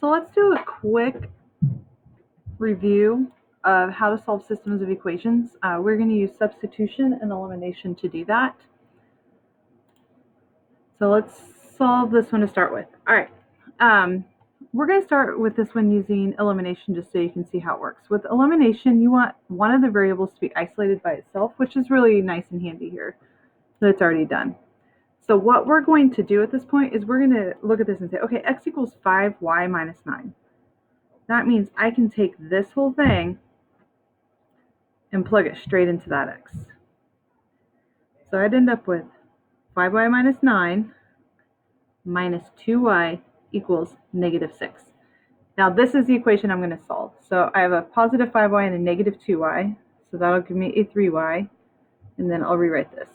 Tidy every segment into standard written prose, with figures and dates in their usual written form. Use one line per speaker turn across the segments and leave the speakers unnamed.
So let's do a quick review of how to solve systems of equations. We're going to use substitution and elimination to do that. So let's solve this one to start with. All right. We're going to start with this one using elimination just so you can see how it works. With elimination, you want one of the variables to be isolated by itself, which is really nice and handy here. So it's already done. So what we're going to do at this point is we're going to look at this and say, okay, x equals 5y minus 9. That means I can take this whole thing and plug it straight into that x. So I'd end up with 5y minus 9 minus 2y equals negative 6. Now this is the equation I'm going to solve. So I have a positive 5y and a negative 2y. So that'll give me a 3y. And then I'll rewrite this.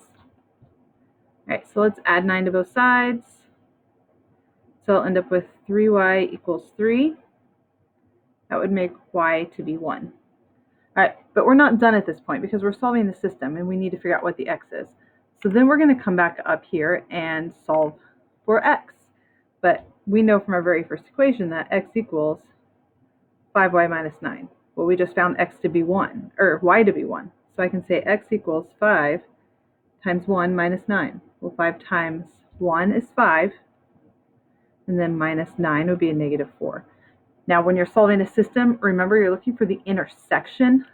All right, so let's add 9 to both sides. So I'll end up with 3y equals 3. That would make y to be 1. All right, but we're not done at this point because we're solving the system and we need to figure out what the x is. So then we're going to come back up here and solve for x. But we know from our very first equation that x equals 5y minus 9. Well, we just found x to be 1, or y to be 1. So I can say x equals 5 times 1 minus 9. Well, 5 times 1 is 5, and then minus 9 would be a negative 4. Now, when you're solving a system, remember you're looking for the intersection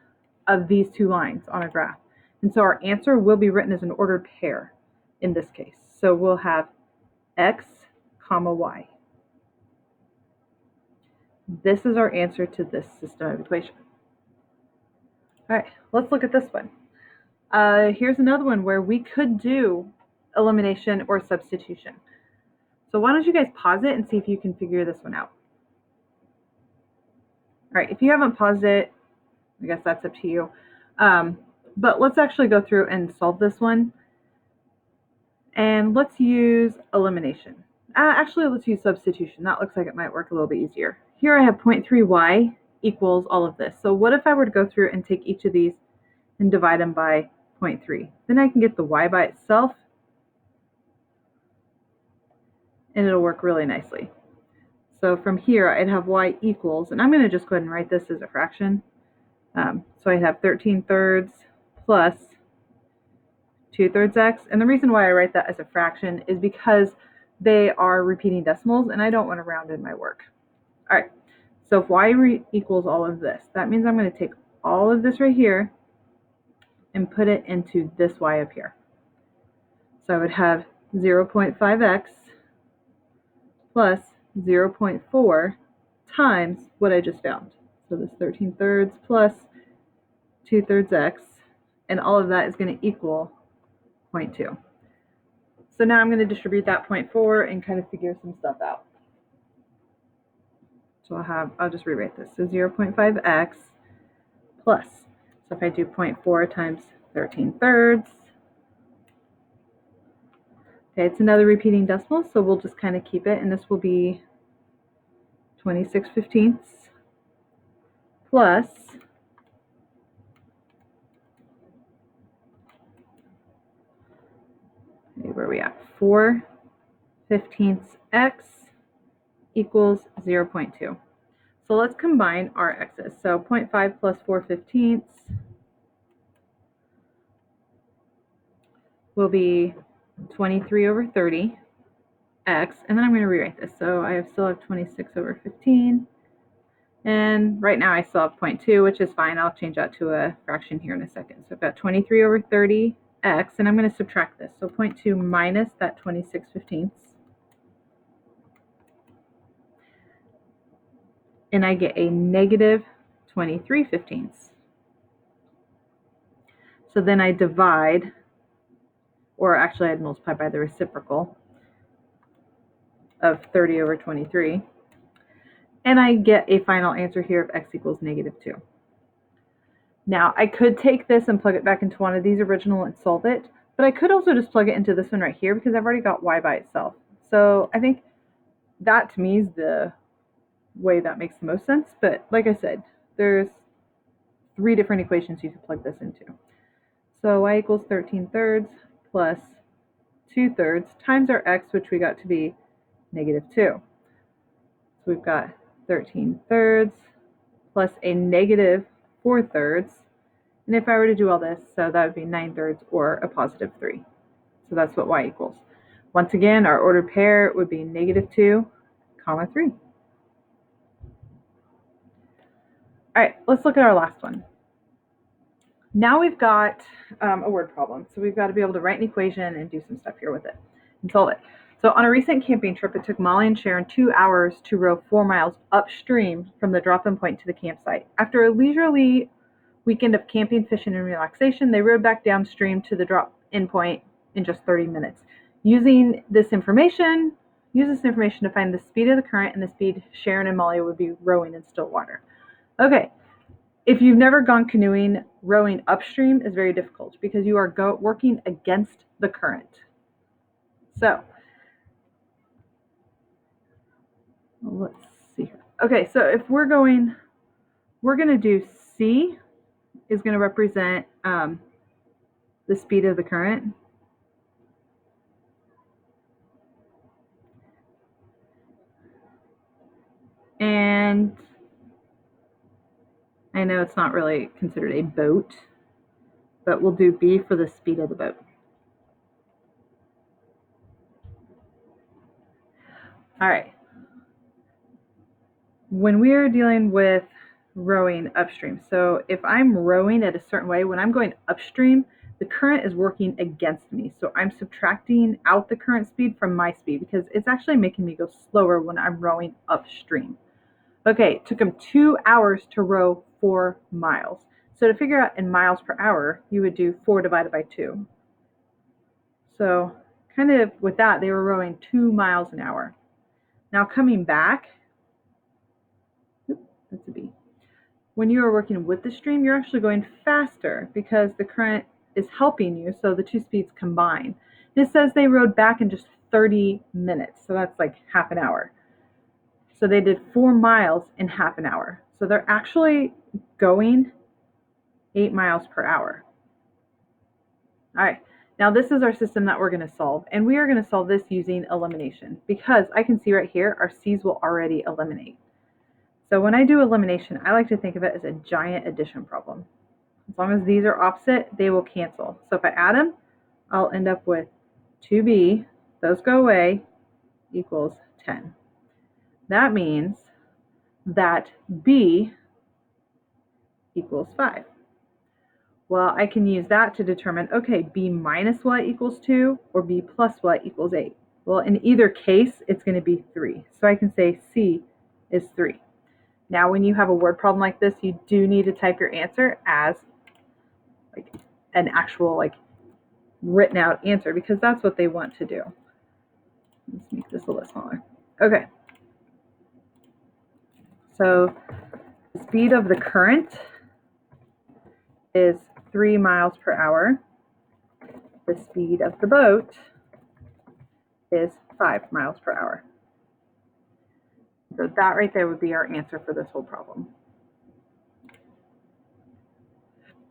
of these two lines on a graph. And so our answer will be written as an ordered pair in this case. So we'll have x comma y. This is our answer to this system of equation. All right, let's look at this one. Here's another one where we could do elimination or substitution. So why don't you guys pause it and see if you can figure this one out. All right, if you haven't paused it, I guess that's up to you. But let's actually go through and solve this one. And let's use elimination. Actually, let's use substitution. That looks like it might work a little bit easier. Here I have 0.3y equals all of this. So what if I were to go through and take each of these and divide them by 0.3? Then I can get the y by itself, and it'll work really nicely. So from here, I'd have y equals, and I'm going to just go ahead and write this as a fraction. So I'd have 13/3 plus 2/3 x. And the reason why I write that as a fraction is because they are repeating decimals, and I don't want to round in my work. All right, so if y equals all of this, that means I'm going to take all of this right here and put it into this y up here. So I would have 0.5x plus 0.4 times what I just found. So this 13/3 plus 2/3 x, and all of that is going to equal 0.2. So now I'm going to distribute that 0.4 and kind of figure some stuff out. So I'll just rewrite this. So 0.5x plus, so if I do 0.4 times 13/3, okay, it's another repeating decimal, so we'll just kind of keep it, and this will be 26/15 plus, where are we at? 4/15 x equals 0.2. So let's combine our x's. So 0.5 plus 4/15 will be 23/30 x, and then I'm going to rewrite this. So I still have 26/15, and right now I still have 0.2, which is fine. I'll change that to a fraction here in a second. So I've got 23/30 x, and I'm going to subtract this. So 0.2 minus that 26/15, and I get a negative 23/15. So then I divide, or actually I'd multiply by the reciprocal of 30/23, and I get a final answer here of x equals negative 2. Now I could take this and plug it back into one of these original and solve it, but I could also just plug it into this one right here because I've already got y by itself. So I think that to me is the way that makes the most sense, but like I said, there's 3 different equations you could plug this into. So y equals 13/3 plus 2/3 times our x, which we got to be negative 2. So we've got 13/3 plus a negative 4/3. And if I were to do all this, so that would be 9/3 or a positive 3. So that's what y equals. Once again, our ordered pair would be -2, 3. All right, let's look at our last one. Now we've got a word problem. So we've got to be able to write an equation and do some stuff here with it and solve it. So on a recent camping trip, it took Molly and Sharon 2 hours to row 4 miles upstream from the drop-in point to the campsite. After a leisurely weekend of camping, fishing, and relaxation, they rowed back downstream to the drop-in point in just 30 minutes. Use this information to find the speed of the current and the speed Sharon and Molly would be rowing in still water. Okay, if you've never gone canoeing, rowing upstream is very difficult because you are working against the current. So, let's see here. Okay, so if we're going to do C is going to represent the speed of the current. And I know it's not really considered a boat, but we'll do B for the speed of the boat. All right. When we are dealing with rowing upstream, so if I'm rowing it a certain way, when I'm going upstream, the current is working against me. So I'm subtracting out the current speed from my speed because it's actually making me go slower when I'm rowing upstream. Okay, it took them 2 hours to row 4 miles. So to figure out in miles per hour, you would do 4 divided by 2. So kind of with that, they were rowing 2 miles an hour. Now coming back, that's a B. When you are working with the stream, you're actually going faster because the current is helping you, so the two speeds combine. This says they rowed back in just 30 minutes, so that's like half an hour. So they did 4 miles in half an hour. So they're actually going 8 miles per hour. All right, now this is our system that we're going to solve, and we are going to solve this using elimination because I can see right here our C's will already eliminate. So when I do elimination, I like to think of it as a giant addition problem. As long as these are opposite, they will cancel. So if I add them, I'll end up with 2b, those go away, equals 10. That means that b equals 5. Well, I can use that to determine, okay, b minus y equals 2 or b plus y equals 8. Well, in either case, it's going to be 3. So I can say C is 3. Now, when you have a word problem like this, you do need to type your answer as like an actual like written out answer because that's what they want to do. Let's make this a little smaller. Okay. So the speed of the current is 3 miles per hour. The speed of the boat is 5 miles per hour. So that right there would be our answer for this whole problem.